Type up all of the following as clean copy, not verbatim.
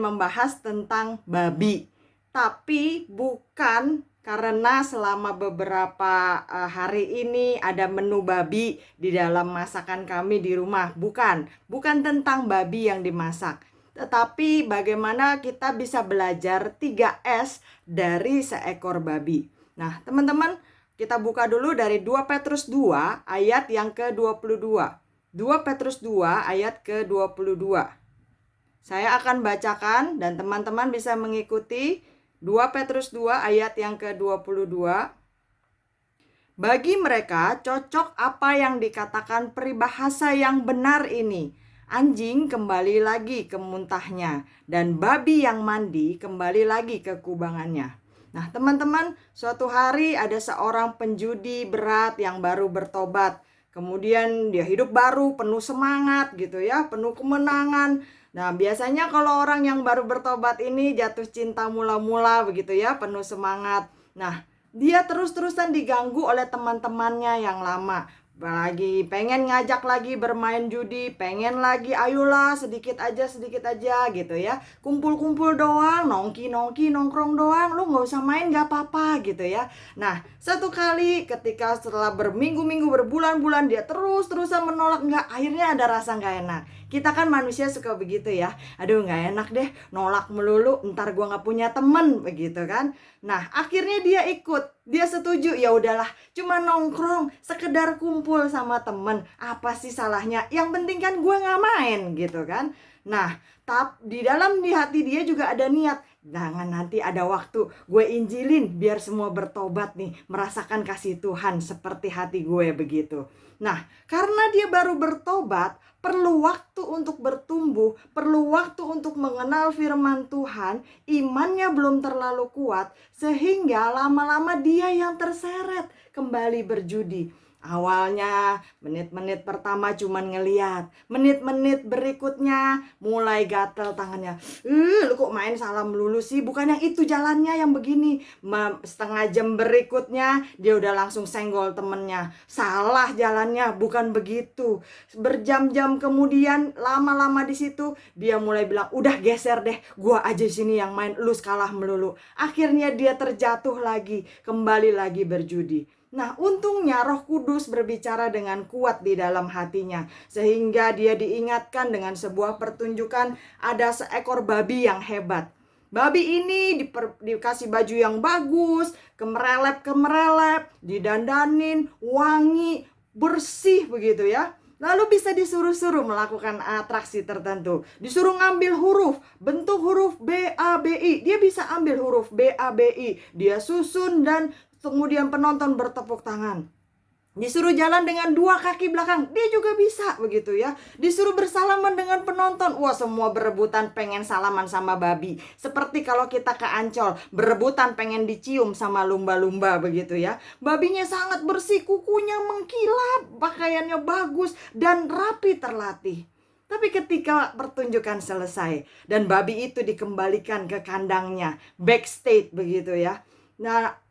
membahas tentang babi. Tapi bukan karena selama beberapa hari ini ada menu babi di dalam masakan kami di rumah. Bukan tentang babi yang dimasak. Tetapi bagaimana kita bisa belajar 3S dari seekor babi. Nah, teman-teman, kita buka dulu dari 2 Petrus 2 ayat yang ke-22. 2 Petrus 2 ayat ke-22. Saya akan bacakan dan teman-teman bisa mengikuti. 2 Petrus 2 ayat yang ke-22. Bagi mereka cocok apa yang dikatakan peribahasa yang benar ini. Anjing kembali lagi ke muntahnya dan babi yang mandi kembali lagi ke kubangannya. Nah, teman-teman, suatu hari ada seorang penjudi berat yang baru bertobat. Kemudian dia hidup baru, penuh semangat gitu ya, penuh kemenangan. Nah, biasanya kalau orang yang baru bertobat ini jatuh cinta mula-mula begitu ya, penuh semangat. Nah, dia terus-terusan diganggu oleh teman-temannya yang lama. Pengen ngajak lagi bermain judi, pengen lagi ayolah sedikit aja gitu ya. Kumpul-kumpul doang, nongki nongkrong doang, lu gak usah main gak apa-apa gitu ya. Nah, satu kali ketika setelah berminggu-minggu, berbulan-bulan dia terus-terusan menolak, akhirnya ada rasa gak enak. Kita kan manusia suka begitu ya. Aduh gak enak deh, nolak melulu, ntar gua gak punya temen begitu kan. Nah, akhirnya dia ikut, dia setuju, ya udahlah, cuma nongkrong, sekedar kumpul sama temen, apa sih salahnya? Yang penting kan gue nggak main gitu kan. Nah, di dalam di hati dia juga ada niat, jangan nanti ada waktu gue injilin biar semua bertobat nih, merasakan kasih Tuhan seperti hati gue begitu. Nah, karena dia baru bertobat, perlu waktu untuk bertumbuh, perlu waktu untuk mengenal firman Tuhan, imannya belum terlalu kuat, sehingga lama-lama dia yang terseret kembali berjudi. Awalnya menit-menit pertama cuman ngeliat, menit-menit berikutnya mulai gatel tangannya. Lu kok main salah melulu sih, bukan yang itu jalannya yang begini. Setengah jam berikutnya dia udah langsung senggol temennya, salah jalannya, bukan begitu. Berjam-jam kemudian lama-lama di situ dia mulai bilang, udah geser deh, gua aja sini yang main, lu kalah melulu. Akhirnya dia terjatuh lagi, kembali lagi berjudi. Nah, untungnya Roh Kudus berbicara dengan kuat di dalam hatinya, sehingga dia diingatkan dengan sebuah pertunjukan ada seekor babi yang hebat. Babi ini dikasih baju yang bagus, kemerelep, didandanin, wangi, bersih begitu ya. Lalu bisa disuruh-suruh melakukan atraksi tertentu. Disuruh ngambil huruf, bentuk huruf B, A, B, I. Dia bisa ambil huruf B, A, B, I. Dia susun dan kemudian penonton bertepuk tangan. Disuruh jalan dengan 2 kaki belakang, dia juga bisa begitu ya. Disuruh bersalaman dengan penonton, wah semua berebutan pengen salaman sama babi. Seperti kalau kita ke Ancol, berebutan pengen dicium sama lumba-lumba begitu ya. Babinya sangat bersih, kukunya mengkilap, pakaiannya bagus dan rapi terlatih. Tapi ketika pertunjukan selesai dan babi itu dikembalikan ke kandangnya, backstage begitu ya. Nah,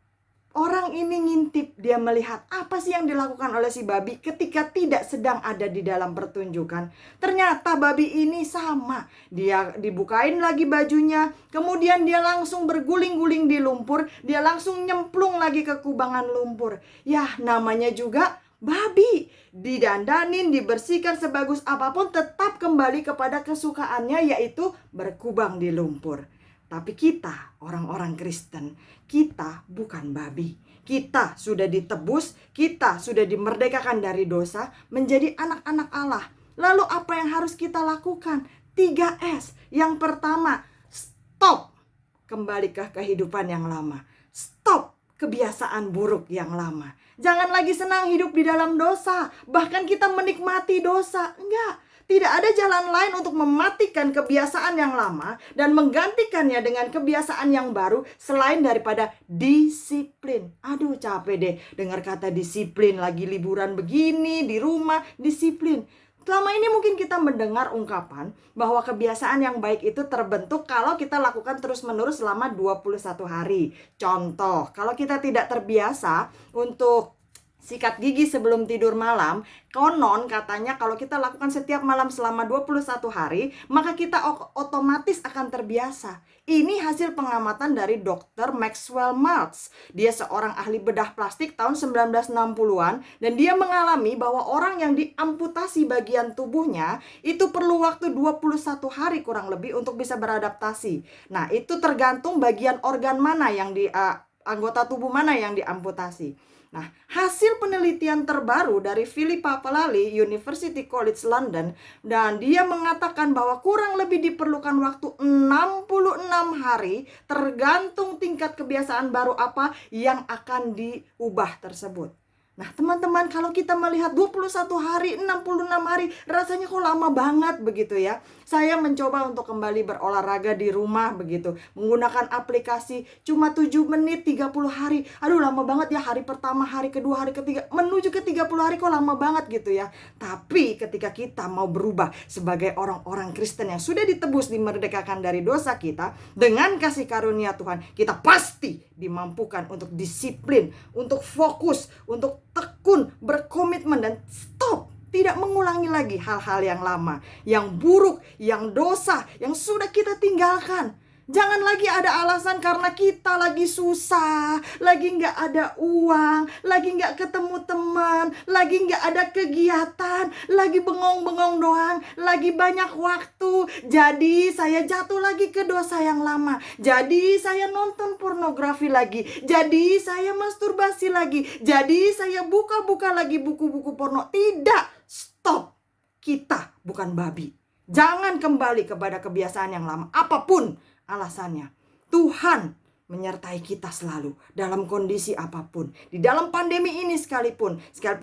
orang ini ngintip, dia melihat apa sih yang dilakukan oleh si babi ketika tidak sedang ada di dalam pertunjukan. Ternyata babi ini sama, dia dibukain lagi bajunya, kemudian dia langsung berguling-guling di lumpur, dia langsung nyemplung lagi ke kubangan lumpur. Yah, namanya juga babi, didandanin, dibersihkan sebagus apapun, tetap kembali kepada kesukaannya, yaitu berkubang di lumpur. Tapi kita, orang-orang Kristen, kita bukan babi. Kita sudah ditebus, kita sudah dimerdekakan dari dosa, menjadi anak-anak Allah. Lalu apa yang harus kita lakukan? 3S. Yang pertama, stop. Kembali ke kehidupan yang lama. Stop kebiasaan buruk yang lama. Jangan lagi senang hidup di dalam dosa. Bahkan kita menikmati dosa. Enggak. Tidak ada jalan lain untuk mematikan kebiasaan yang lama dan menggantikannya dengan kebiasaan yang baru selain daripada disiplin. Aduh, capek deh dengar kata disiplin, lagi liburan begini di rumah, disiplin. Selama ini mungkin kita mendengar ungkapan bahwa kebiasaan yang baik itu terbentuk kalau kita lakukan terus-menerus selama 21 hari. Contoh, kalau kita tidak terbiasa untuk Sikat gigi sebelum tidur malam, konon katanya kalau kita lakukan setiap malam selama 21 hari, maka kita otomatis akan terbiasa. Ini hasil pengamatan dari Dr. Maxwell Maltz. Dia seorang ahli bedah plastik tahun 1960-an, dan dia mengalami bahwa orang yang diamputasi bagian tubuhnya itu perlu waktu 21 hari kurang lebih untuk bisa beradaptasi. Nah, itu tergantung bagian organ mana yang anggota tubuh mana yang diamputasi. Nah, hasil penelitian terbaru dari Philippa Palali, University College London, dan dia mengatakan bahwa kurang lebih diperlukan waktu 66 hari tergantung tingkat kebiasaan baru apa yang akan diubah tersebut. Nah, teman-teman, kalau kita melihat 21 hari, 66 hari, rasanya kok lama banget begitu ya. Saya mencoba untuk kembali berolahraga di rumah begitu, menggunakan aplikasi cuma 7 menit 30 hari. Aduh, lama banget ya, hari pertama, hari kedua, hari ketiga, menuju ke 30 hari kok lama banget gitu ya. Tapi ketika kita mau berubah sebagai orang-orang Kristen yang sudah ditebus, dimerdekakan dari dosa kita, dengan kasih karunia Tuhan, kita pasti dimampukan untuk disiplin, untuk fokus, untuk tekun, berkomitmen, dan stop. Tidak mengulangi lagi hal-hal yang lama, yang buruk, yang dosa, yang sudah kita tinggalkan. Jangan lagi ada alasan karena kita lagi susah, lagi nggak ada uang, lagi nggak ketemu teman, lagi nggak ada kegiatan, lagi bengong-bengong doang, lagi banyak waktu. Jadi saya jatuh lagi ke dosa yang lama. Jadi saya nonton pornografi lagi. Jadi saya masturbasi lagi. Jadi saya buka-buka lagi buku-buku porno. Tidak, stop. Kita bukan babi. Jangan kembali kepada kebiasaan yang lama, apapun alasannya. Tuhan menyertai kita selalu dalam kondisi apapun. Di dalam pandemi ini sekalipun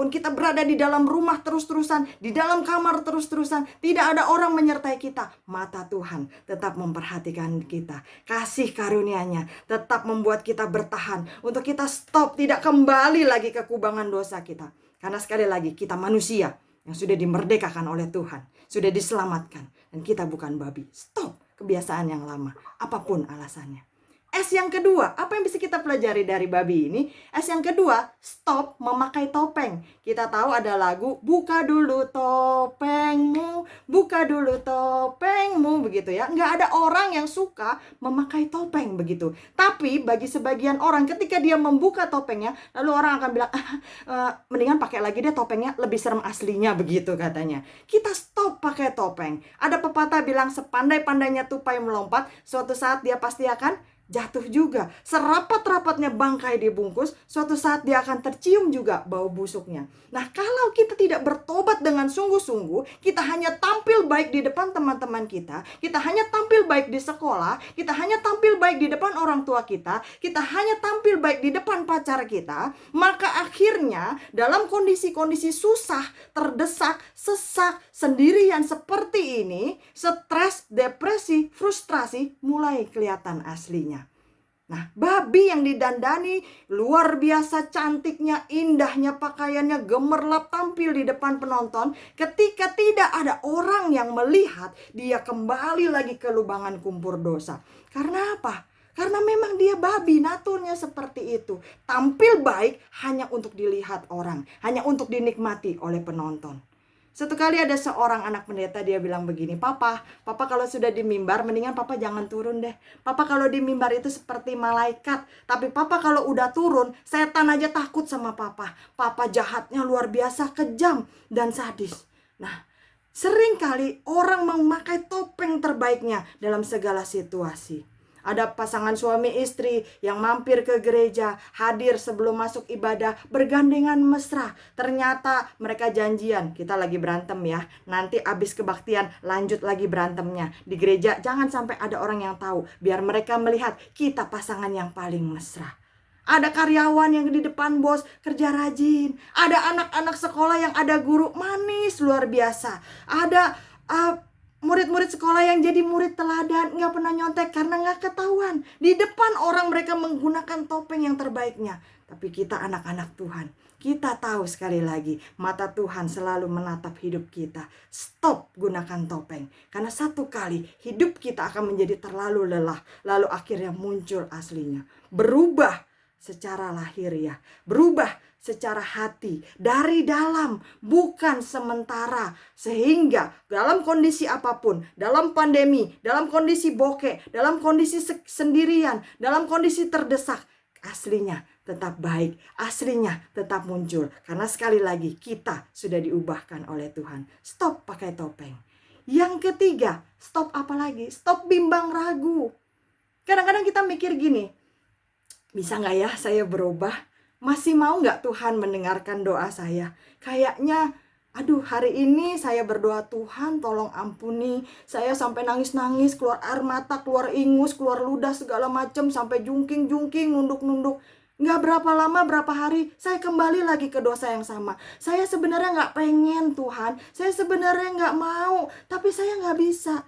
kita berada di dalam rumah terus-terusan, di dalam kamar terus-terusan, tidak ada orang menyertai kita, mata Tuhan tetap memperhatikan kita. Kasih karunia-Nya tetap membuat kita bertahan untuk kita stop, tidak kembali lagi ke kubangan dosa kita. Karena sekali lagi kita manusia yang sudah dimerdekakan oleh Tuhan, sudah diselamatkan, dan kita bukan babi. Stop kebiasaan yang lama, apapun alasannya. S yang kedua, apa yang bisa kita pelajari dari babi ini? S yang kedua, stop memakai topeng. Kita tahu ada lagu, buka dulu topengmu, buka dulu topengmu, begitu ya. Nggak ada orang yang suka memakai topeng begitu. Tapi bagi sebagian orang, ketika dia membuka topengnya, lalu orang akan bilang, mendingan pakai lagi deh topengnya, lebih serem aslinya, begitu katanya. Kita stop pakai topeng. Ada pepatah bilang, sepandai-pandainya tupai melompat, suatu saat dia pasti akan jatuh juga. Serapat-rapatnya bangkai dibungkus, suatu saat dia akan tercium juga bau busuknya. Nah, kalau kita tidak bertobat dengan sungguh-sungguh, kita hanya tampil baik di depan teman-teman kita hanya tampil baik di sekolah, kita hanya tampil baik di depan orang tua kita hanya tampil baik di depan pacar kita, maka akhirnya dalam kondisi-kondisi susah, terdesak, sesak, sendirian seperti ini, stres, depresi, frustrasi mulai kelihatan aslinya. Nah, babi yang didandani luar biasa cantiknya, indahnya pakaiannya, gemerlap tampil di depan penonton. Ketika tidak ada orang yang melihat, dia kembali lagi ke lubangan kumpur dosa. Karena apa? Karena memang dia babi, naturnya seperti itu. Tampil baik hanya untuk dilihat orang, hanya untuk dinikmati oleh penonton. Suatu kali ada seorang anak pendeta, dia bilang begini, Papa kalau sudah di mimbar, mendingan Papa jangan turun deh. Papa kalau di mimbar itu seperti malaikat. Tapi Papa kalau udah turun, setan aja takut sama Papa. Papa jahatnya luar biasa, kejam dan sadis. Nah, seringkali orang memakai topeng terbaiknya dalam segala situasi. Ada pasangan suami istri yang mampir ke gereja, hadir sebelum masuk ibadah, bergandengan mesra. Ternyata mereka janjian, kita lagi berantem ya, nanti abis kebaktian lanjut lagi berantemnya. Di gereja jangan sampai ada orang yang tahu, biar mereka melihat kita pasangan yang paling mesra. Ada karyawan yang di depan bos kerja rajin. Ada anak-anak sekolah yang ada guru manis luar biasa. Ada murid-murid sekolah yang jadi murid teladan, nggak pernah nyontek karena nggak ketahuan. Di depan orang mereka menggunakan topeng yang terbaiknya. Tapi kita anak-anak Tuhan, kita tahu sekali lagi, mata Tuhan selalu menatap hidup kita. Stop gunakan topeng. Karena satu kali hidup kita akan menjadi terlalu lelah. Lalu akhirnya muncul aslinya. Berubah secara lahiriah. Berubah secara hati, dari dalam, bukan sementara. Sehingga dalam kondisi apapun, dalam pandemi, dalam kondisi bokeh, dalam kondisi sendirian, dalam kondisi terdesak, aslinya tetap baik, aslinya tetap muncul. Karena sekali lagi kita sudah diubahkan oleh Tuhan. Stop pakai topeng. Yang ketiga, stop apa lagi? Stop bimbang ragu. Kadang-kadang kita mikir gini, bisa gak ya saya berubah? Masih mau gak Tuhan mendengarkan doa saya? Kayaknya, aduh hari ini saya berdoa, Tuhan tolong ampuni. Saya sampai nangis-nangis, keluar air mata, keluar ingus, keluar ludah segala macam, sampai jungking-jungking, nunduk-nunduk. Gak berapa lama, berapa hari, saya kembali lagi ke dosa yang sama. Saya sebenarnya gak pengen Tuhan, saya sebenarnya gak mau, tapi saya gak bisa.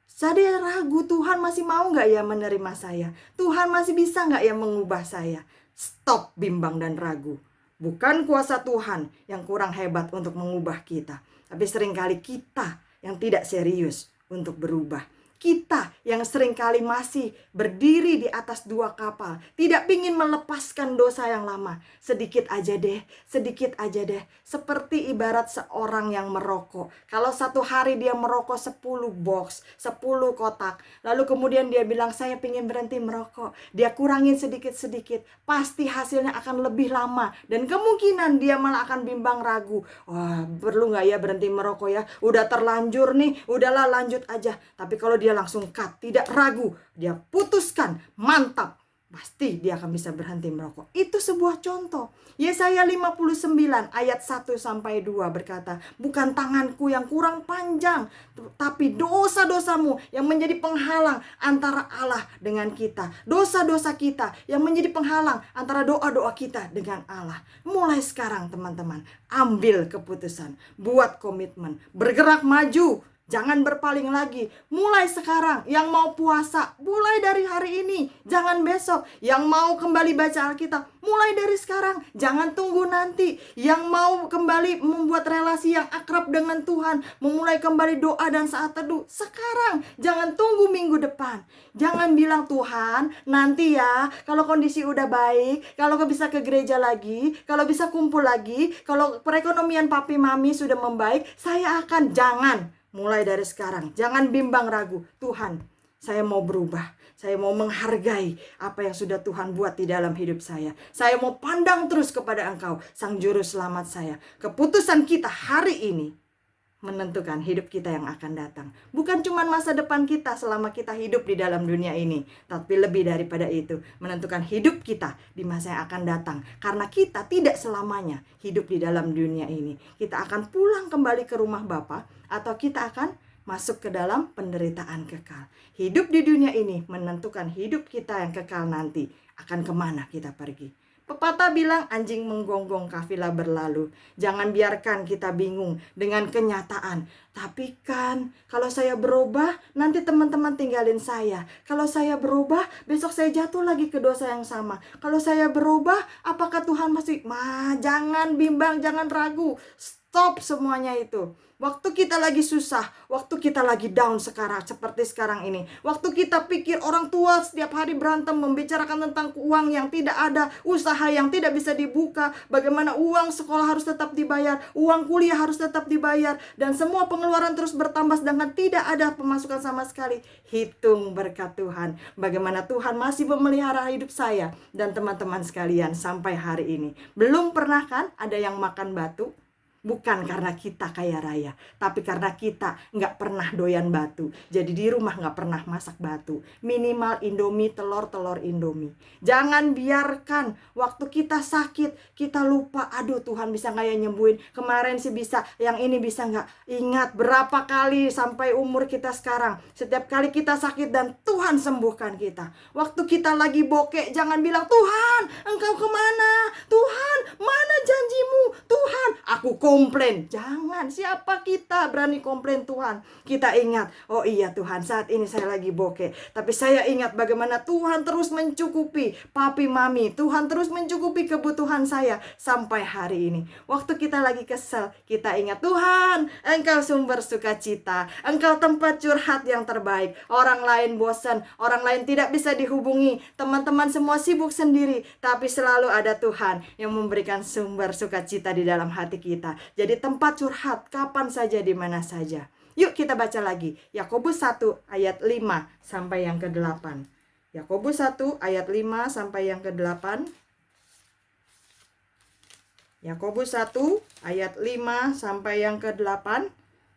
Saya ragu, Tuhan masih mau gak ya menerima saya? Tuhan masih bisa gak ya mengubah saya? Stop bimbang dan ragu. Bukan kuasa Tuhan yang kurang hebat untuk mengubah kita, tapi seringkali kita yang tidak serius untuk berubah. Kita yang seringkali masih berdiri di atas dua kapal, tidak ingin melepaskan dosa yang lama. Sedikit aja deh, sedikit aja deh. Seperti ibarat seorang yang merokok. Kalau satu hari dia merokok 10 box, 10 kotak, lalu kemudian dia bilang saya ingin berhenti merokok, dia kurangin sedikit-sedikit, pasti hasilnya akan lebih lama. Dan kemungkinan dia malah akan bimbang ragu. Wah, perlu gak ya berhenti merokok ya? Udah terlanjur nih, udahlah lanjut aja. Tapi kalau dia langsung cut, tidak ragu, dia putuskan, mantap, pasti dia akan bisa berhenti merokok. Itu sebuah contoh. Yesaya 59 ayat 1-2 berkata, bukan tanganku yang kurang panjang, tapi dosa-dosamu yang menjadi penghalang antara Allah dengan kita. Dosa-dosa kita yang menjadi penghalang antara doa-doa kita dengan Allah. Mulai sekarang teman-teman, ambil keputusan, buat komitmen, bergerak maju. Jangan berpaling lagi. Mulai sekarang, yang mau puasa, mulai dari hari ini, jangan besok. Yang mau kembali baca Alkitab, mulai dari sekarang, jangan tunggu nanti. Yang mau kembali membuat relasi yang akrab dengan Tuhan, memulai kembali doa dan saat teduh, sekarang. Jangan tunggu minggu depan. Jangan bilang, Tuhan nanti ya, kalau kondisi udah baik, kalau bisa ke gereja lagi, kalau bisa kumpul lagi, kalau perekonomian papi mami sudah membaik, saya akan. Jangan. Mulai dari sekarang, jangan bimbang ragu. Tuhan, saya mau berubah. Saya mau menghargai apa yang sudah Tuhan buat di dalam hidup saya. Saya mau pandang terus kepada Engkau, Sang Juru Selamat saya. Keputusan kita hari ini menentukan hidup kita yang akan datang. Bukan cuma masa depan kita selama kita hidup di dalam dunia ini, tapi lebih daripada itu, menentukan hidup kita di masa yang akan datang. Karena kita tidak selamanya hidup di dalam dunia ini. Kita akan pulang kembali ke rumah Bapa, atau kita akan masuk ke dalam penderitaan kekal. Hidup di dunia ini menentukan hidup kita yang kekal nanti. Akan kemana kita pergi? Pepatah bilang anjing menggonggong kafilah berlalu. Jangan biarkan kita bingung dengan kenyataan. Tapi kan kalau saya berubah, nanti teman-teman tinggalin saya. Kalau saya berubah, besok saya jatuh lagi ke dosa yang sama. Kalau saya berubah, apakah Tuhan masih? Jangan bimbang, jangan ragu. Stop semuanya itu. Waktu kita lagi susah, waktu kita lagi down sekarang, seperti sekarang ini, waktu kita pikir orang tua setiap hari berantem membicarakan tentang uang yang tidak ada, usaha yang tidak bisa dibuka, bagaimana uang sekolah harus tetap dibayar, uang kuliah harus tetap dibayar, dan semua pengeluaran terus bertambah sedangkan tidak ada pemasukan sama sekali. Hitung berkat Tuhan, bagaimana Tuhan masih memelihara hidup saya dan teman-teman sekalian sampai hari ini. Belum pernah kan ada yang makan batu? Bukan karena kita kaya raya, tapi karena kita nggak pernah doyan batu. Jadi di rumah nggak pernah masak batu. Minimal Indomie, telur Indomie. Jangan biarkan waktu kita sakit, kita lupa, aduh Tuhan bisa nggak ya nyembuhin. Kemarin sih bisa, yang ini bisa nggak. Ingat berapa kali sampai umur kita sekarang, setiap kali kita sakit dan Tuhan sembuhkan kita. Waktu kita lagi bokeh, jangan bilang, Tuhan engkau kemana? Tuhan mana janjimu? Tuhan aku komplain. Jangan, siapa kita berani komplain Tuhan? Kita ingat, oh iya Tuhan, saat ini saya lagi bokeh, tapi saya ingat bagaimana Tuhan terus mencukupi papi mami. Tuhan terus mencukupi kebutuhan saya sampai hari ini. Waktu kita lagi kesel, kita ingat, Tuhan, Engkau sumber sukacita, Engkau tempat curhat yang terbaik. Orang lain bosan, orang lain tidak bisa dihubungi, teman-teman semua sibuk sendiri, tapi selalu ada Tuhan yang memberikan sumber sukacita di dalam hati kita. Jadi tempat curhat kapan saja, di mana saja. Yuk kita baca lagi Yakobus 1 ayat 5 sampai yang ke-8. Yakobus 1 ayat 5 sampai yang ke-8. Yakobus 1 ayat 5 sampai yang ke-8.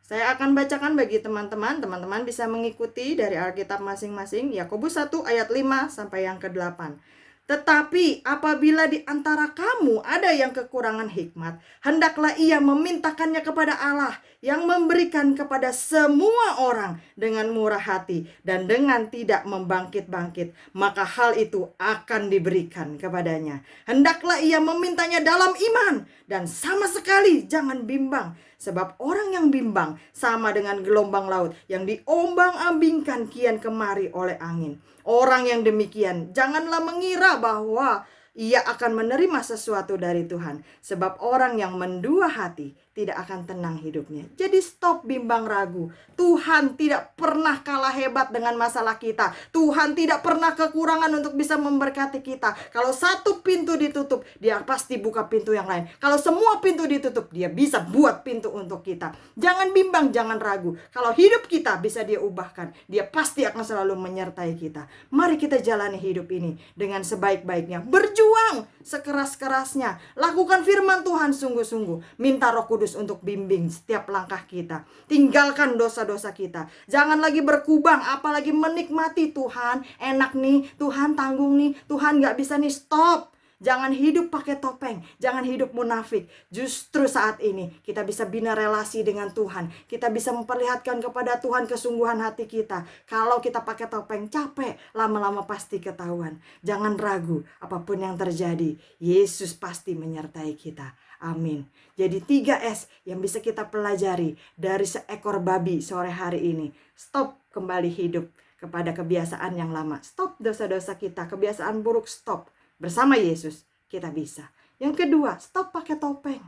Saya akan bacakan bagi teman-teman. Teman-teman bisa mengikuti dari Alkitab masing-masing. Yakobus 1 ayat 5 sampai yang ke-8. Tetapi apabila di antara kamu ada yang kekurangan hikmat, hendaklah ia memintakannya kepada Allah yang memberikan kepada semua orang dengan murah hati dan dengan tidak membangkit-bangkit, maka hal itu akan diberikan kepadanya. Hendaklah ia memintanya dalam iman dan sama sekali jangan bimbang, sebab orang yang bimbang sama dengan gelombang laut yang diombang-ambingkan kian kemari oleh angin. Orang yang demikian janganlah mengira bahwa ia akan menerima sesuatu dari Tuhan, sebab orang yang mendua hati tidak akan tenang hidupnya. Jadi stop bimbang ragu. Tuhan tidak pernah kalah hebat dengan masalah kita. Tuhan tidak pernah kekurangan untuk bisa memberkati kita. Kalau satu pintu ditutup, dia pasti buka pintu yang lain. Kalau semua pintu ditutup, dia bisa buat pintu untuk kita. Jangan bimbang, jangan ragu. Kalau hidup kita bisa dia ubahkan, dia pasti akan selalu menyertai kita. Mari kita jalani hidup ini dengan sebaik-baiknya. Berjuang sekeras-kerasnya. Lakukan firman Tuhan sungguh-sungguh. Minta Roh Kudus untuk bimbing setiap langkah kita. Tinggalkan dosa-dosa kita. Jangan lagi berkubang, apalagi menikmati Tuhan. Enak nih, Tuhan tanggung nih, Tuhan gak bisa nih, stop. Jangan hidup pakai topeng, jangan hidup munafik. Justru saat ini kita bisa bina relasi dengan Tuhan. Kita bisa memperlihatkan kepada Tuhan kesungguhan hati kita. Kalau kita pakai topeng, capek, lama-lama pasti ketahuan. Jangan ragu, apapun yang terjadi, Yesus pasti menyertai kita. Amin. Jadi 3S yang bisa kita pelajari dari seekor babi sore hari ini. Stop kembali hidup kepada kebiasaan yang lama. Stop dosa-dosa kita, kebiasaan buruk stop. Bersama Yesus kita bisa. Yang kedua, stop pakai topeng.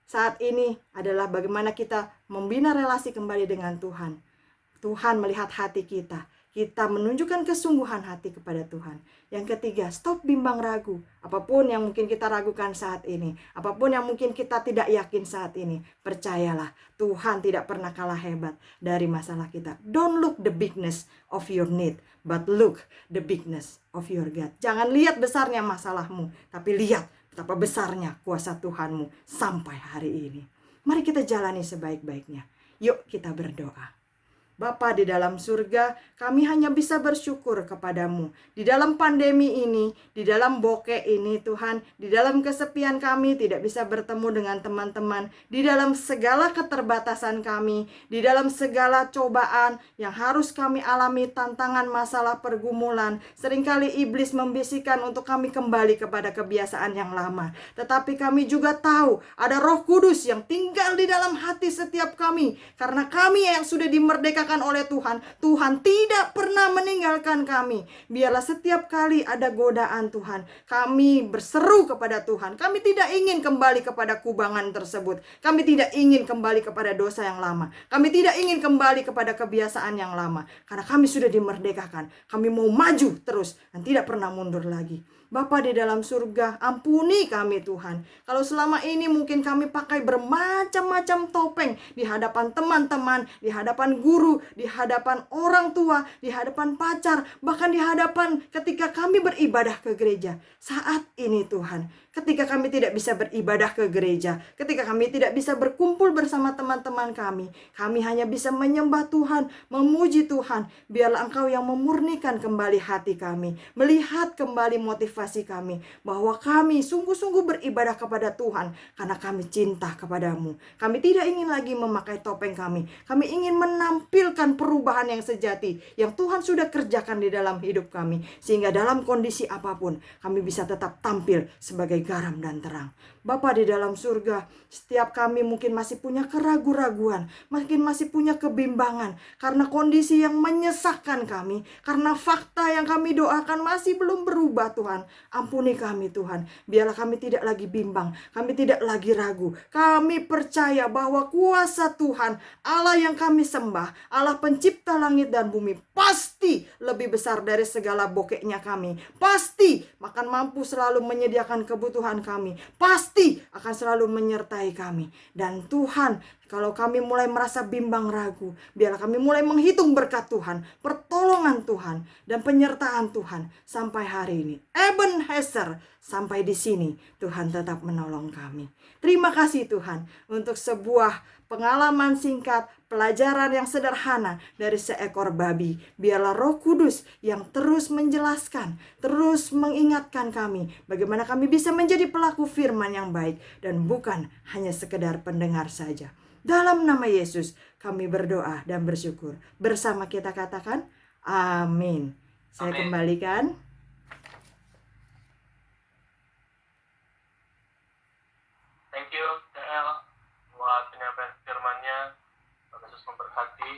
Saat ini adalah bagaimana kita membina relasi kembali dengan Tuhan. Tuhan melihat hati kita. Kita menunjukkan kesungguhan hati kepada Tuhan. Yang ketiga, stop bimbang ragu. Apapun yang mungkin kita ragukan saat ini, apapun yang mungkin kita tidak yakin saat ini, percayalah, Tuhan tidak pernah kalah hebat dari masalah kita. Don't look the bigness of your need, but look the bigness of your God. Jangan lihat besarnya masalahmu, tapi lihat betapa besarnya kuasa Tuhanmu sampai hari ini. Mari kita jalani sebaik-baiknya. Yuk kita berdoa. Bapa di dalam surga, kami hanya bisa bersyukur kepadamu. Di dalam pandemi ini, di dalam bokeh ini Tuhan, di dalam kesepian kami tidak bisa bertemu dengan teman-teman, di dalam segala keterbatasan kami, di dalam segala cobaan yang harus kami alami, tantangan, masalah, pergumulan. Seringkali iblis membisikkan untuk kami kembali kepada kebiasaan yang lama. Tetapi kami juga tahu ada Roh Kudus yang tinggal di dalam hati setiap kami. Karena kami yang sudah dimerdekakan oleh Tuhan, Tuhan tidak pernah meninggalkan kami. Biarlah setiap kali ada godaan Tuhan, kami berseru kepada Tuhan. Kami tidak ingin kembali kepada kubangan tersebut. Kami tidak ingin kembali kepada dosa yang lama. Kami tidak ingin kembali kepada kebiasaan yang lama. Karena kami sudah dimerdekakan. Kami mau maju terus dan tidak pernah mundur lagi. Bapa di dalam surga, ampuni kami Tuhan. Kalau selama ini mungkin kami pakai bermacam-macam topeng di hadapan teman-teman, di hadapan guru, di hadapan orang tua, di hadapan pacar, bahkan di hadapan ketika kami beribadah ke gereja. Saat ini Tuhan, ketika kami tidak bisa beribadah ke gereja, ketika kami tidak bisa berkumpul bersama teman-teman kami hanya bisa menyembah Tuhan, memuji Tuhan. Biarlah Engkau yang memurnikan kembali hati kami, melihat kembali motivasi kami, bahwa kami sungguh-sungguh beribadah kepada Tuhan karena kami cinta kepadamu. Kami tidak ingin lagi memakai topeng kami ingin menampilkan menampilkan perubahan yang sejati yang Tuhan sudah kerjakan di dalam hidup kami, sehingga dalam kondisi apapun kami bisa tetap tampil sebagai garam dan terang. Bapa di dalam surga, setiap kami mungkin masih punya keraguan-raguan, mungkin masih punya kebimbangan karena kondisi yang menyesakkan kami, karena fakta yang kami doakan masih belum berubah. Tuhan, ampuni kami Tuhan. Biarlah kami tidak lagi bimbang, kami tidak lagi ragu. Kami percaya bahwa kuasa Tuhan, Allah yang kami sembah, Allah pencipta langit dan bumi, pasti lebih besar dari segala bokeknya kami. Pasti akan mampu selalu menyediakan kebutuhan kami. Pasti akan selalu menyertai kami. Dan Tuhan, kalau kami mulai merasa bimbang ragu, biarlah kami mulai menghitung berkat Tuhan, pertolongan Tuhan, dan penyertaan Tuhan sampai hari ini. Ebenezer, sampai di sini Tuhan tetap menolong kami. Terima kasih Tuhan untuk sebuah pengalaman singkat, pelajaran yang sederhana dari seekor babi. Biarlah Roh Kudus yang terus menjelaskan, terus mengingatkan kami bagaimana kami bisa menjadi pelaku firman yang baik dan bukan hanya sekedar pendengar saja. Dalam nama Yesus kami berdoa dan bersyukur. Bersama kita katakan amin. Saya kembalikan. Thank you, TL, buat penyampaian firman-Nya. Tuhan Yesus memberkati.